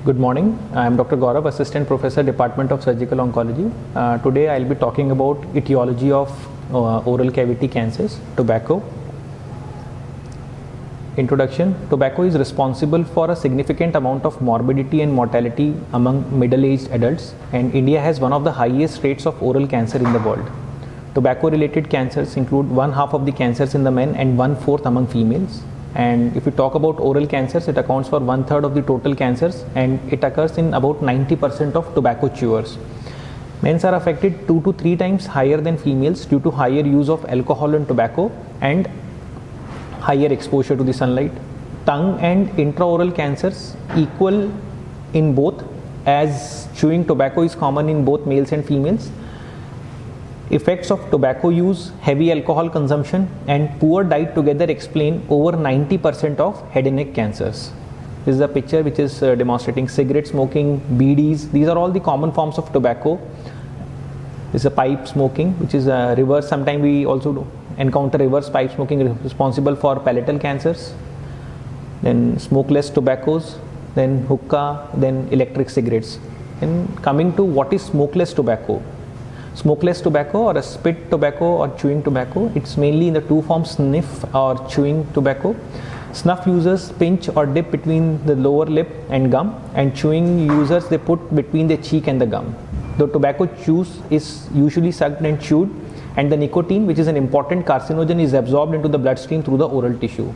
Good morning. I am Dr. Gaurav, Assistant Professor, Department of Surgical Oncology. Today I will be talking about etiology of oral cavity cancers, tobacco. Introduction. Tobacco is responsible for a significant amount of morbidity and mortality among middle-aged adults, and India has one of the highest rates of oral cancer in the world. Tobacco-related cancers include one half of the cancers in the men and 1/4 among females. And if we talk about oral cancers, it accounts for 1/3 of the total cancers, and it occurs in about 90% of tobacco chewers. Men are affected 2 to 3 times higher than females due to higher use of alcohol and tobacco and higher exposure to the sunlight. Tongue and intraoral cancers equal in both, as chewing tobacco is common in both males and females. Effects of tobacco use, heavy alcohol consumption, and poor diet together explain over 90% of head and neck cancers. This is a picture which is demonstrating cigarette smoking, BDs. These are all the common forms of tobacco. This is a pipe smoking, which is a reverse. Sometimes we also encounter reverse pipe smoking responsible for palatal cancers. Then smokeless tobaccos, then hookah, then electric cigarettes. And coming to what is smokeless tobacco. Smokeless tobacco or a spit tobacco or chewing tobacco, it's mainly in the two forms, sniff or chewing tobacco. Snuff users pinch or dip between the lower lip and gum, and chewing users they put between the cheek and the gum. The tobacco juice is usually sucked and chewed, and the nicotine, which is an important carcinogen, is absorbed into the bloodstream through the oral tissue.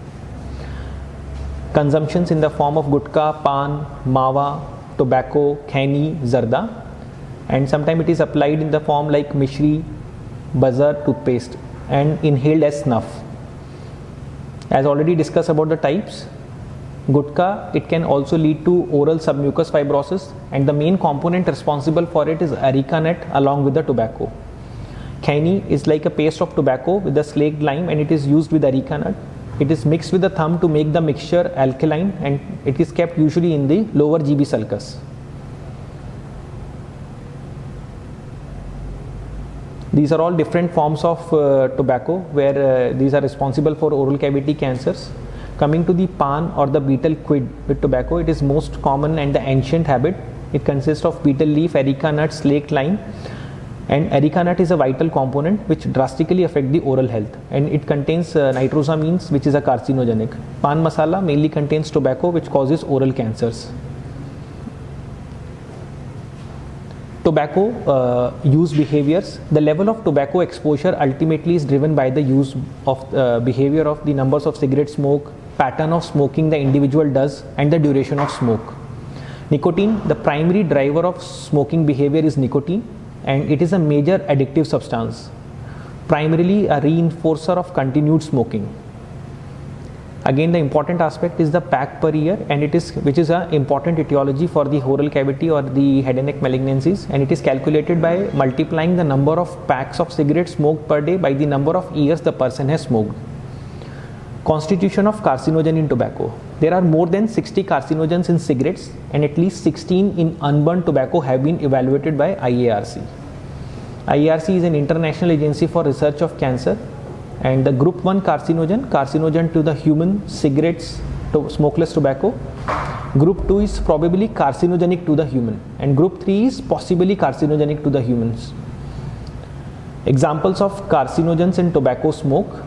Consumptions in the form of gutka, pan, mawa, tobacco, khani, zarda, and sometimes it is applied in the form like mishri, bazar, toothpaste, and inhaled as snuff. As already discussed about the types, gutka, it can also lead to oral submucous fibrosis, and the main component responsible for it is areca nut along with the tobacco. Khani is like a paste of tobacco with a slaked lime, and it is used with areca nut. It is mixed with the thumb to make the mixture alkaline, and it is kept usually in the lower GB sulcus. These are all different forms of tobacco where these are responsible for oral cavity cancers. Coming to the pan or the betel quid with tobacco, it is most common and the ancient habit. It consists of betel leaf, areca nut, slaked lime, and areca nut is a vital component which drastically affect the oral health, and it contains nitrosamines, which is a carcinogenic. Pan masala mainly contains tobacco, which causes oral cancers. Tobacco use behaviors. The level of tobacco exposure ultimately is driven by the use of behavior of the numbers of cigarette smoke, pattern of smoking the individual does, and the duration of smoke. Nicotine, the primary driver of smoking behavior is nicotine, and it is a major addictive substance, primarily a reinforcer of continued smoking. Again, the important aspect is the pack per year, and which is an important etiology for the oral cavity or the head and neck malignancies, and it is calculated by multiplying the number of packs of cigarettes smoked per day by the number of years the person has smoked. Constitution of carcinogen in tobacco. There are more than 60 carcinogens in cigarettes, and at least 16 in unburned tobacco have been evaluated by IARC. IARC is an international agency for research of cancer. And the group 1 carcinogen to the human, cigarettes, smokeless tobacco. Group 2 is probably carcinogenic to the human, and group 3 is possibly carcinogenic to the humans. Examples of carcinogens in tobacco smoke.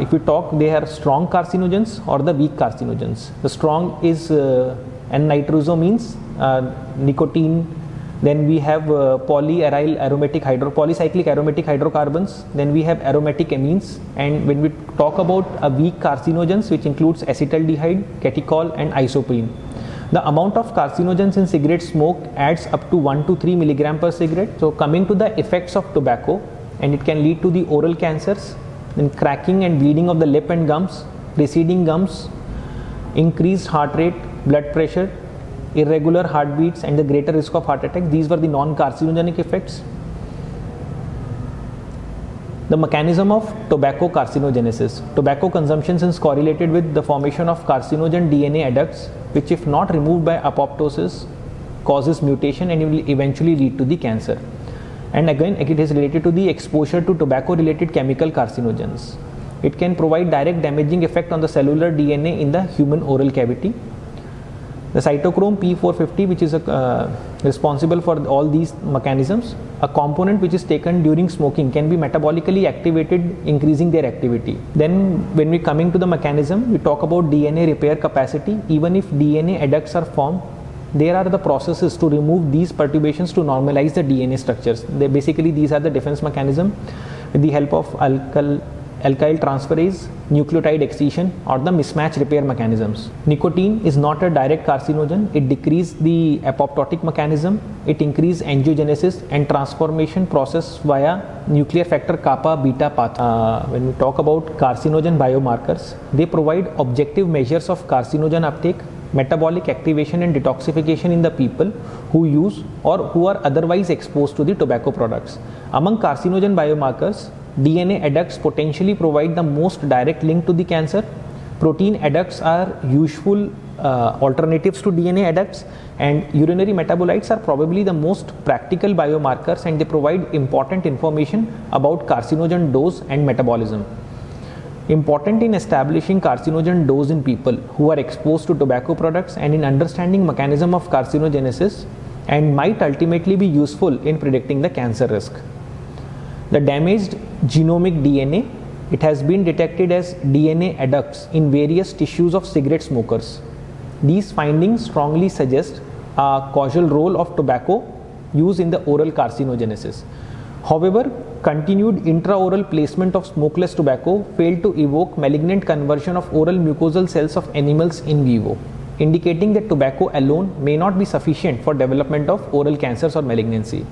If we talk, they are strong carcinogens or the weak carcinogens. The strong is N-nitrosamines, nicotine. Then we have polycyclic aromatic hydrocarbons. Then we have aromatic amines. And when we talk about a weak carcinogens, which includes acetaldehyde, catechol, and isoprene, the amount of carcinogens in cigarette smoke adds up to 1 to 3 milligram per cigarette. So coming to the effects of tobacco, and it can lead to the oral cancers, then cracking and bleeding of the lip and gums, receding gums, increased heart rate, blood pressure, irregular heartbeats, and the greater risk of heart attack. These were the non-carcinogenic effects. The mechanism of tobacco carcinogenesis. Tobacco consumption is correlated with the formation of carcinogen DNA adducts, which if not removed by apoptosis causes mutation and will eventually lead to the cancer. And again, it is related to the exposure to tobacco related chemical carcinogens. It can provide direct damaging effect on the cellular DNA in the human oral cavity. The cytochrome P450, which is responsible for all these mechanisms, a component which is taken during smoking can be metabolically activated, increasing their activity. Then when we coming to the mechanism, we talk about DNA repair capacity. Even if DNA adducts are formed, there are the processes to remove these perturbations to normalize the DNA structures. These are the defense mechanism with the help of alkyl transferase, nucleotide excision, or the mismatch repair mechanisms. Nicotine is not a direct carcinogen. It decreases the apoptotic mechanism. It increases angiogenesis and transformation process via nuclear factor kappa beta path. When we talk about carcinogen biomarkers, they provide objective measures of carcinogen uptake, metabolic activation and detoxification in the people who use or who are otherwise exposed to the tobacco products. Among carcinogen biomarkers, DNA adducts potentially provide the most direct link to the cancer. Protein adducts are useful alternatives to DNA adducts, and urinary metabolites are probably the most practical biomarkers, and they provide important information about carcinogen dose and metabolism. Important in establishing carcinogen dose in people who are exposed to tobacco products and in understanding mechanism of carcinogenesis, and might ultimately be useful in predicting the cancer risk. The damaged genomic DNA, it has been detected as DNA adducts in various tissues of cigarette smokers. These findings strongly suggest a causal role of tobacco use in the oral carcinogenesis. However, continued intraoral placement of smokeless tobacco failed to evoke malignant conversion of oral mucosal cells of animals in vivo, indicating that tobacco alone may not be sufficient for development of oral cancers or malignancy.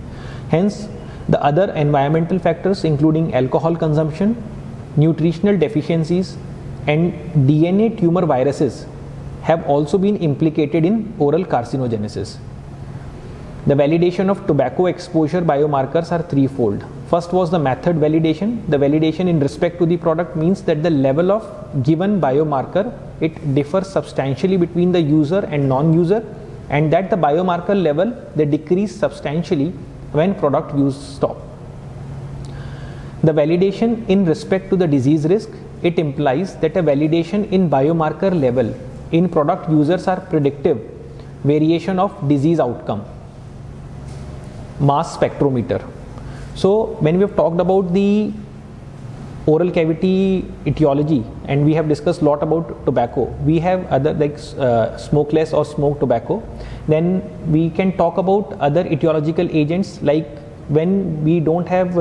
Hence, the other environmental factors including alcohol consumption, nutritional deficiencies, and DNA tumor viruses have also been implicated in oral carcinogenesis. The validation of tobacco exposure biomarkers are threefold. First was the method validation. The validation in respect to the product means that the level of given biomarker, it differs substantially between the user and non-user, and that the biomarker level, they decrease substantially when product use stop. The validation in respect to the disease risk, it implies that a validation in biomarker level in product users are predictive variation of disease outcome. Mass spectrometer. So when we have talked about the oral cavity etiology and we have discussed a lot about tobacco, we have other like smokeless or smoked tobacco. Then we can talk about other etiological agents, like when we don't have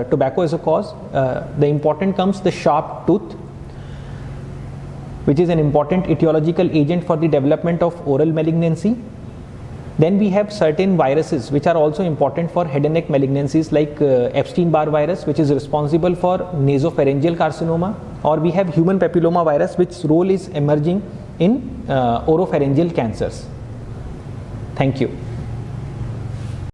tobacco as a cause, the important comes the sharp tooth, which is an important etiological agent for the development of oral malignancy. Then we have certain viruses which are also important for head and neck malignancies, like Epstein-Barr virus, which is responsible for nasopharyngeal carcinoma, or we have human papilloma virus, which role is emerging in oropharyngeal cancers. Thank you.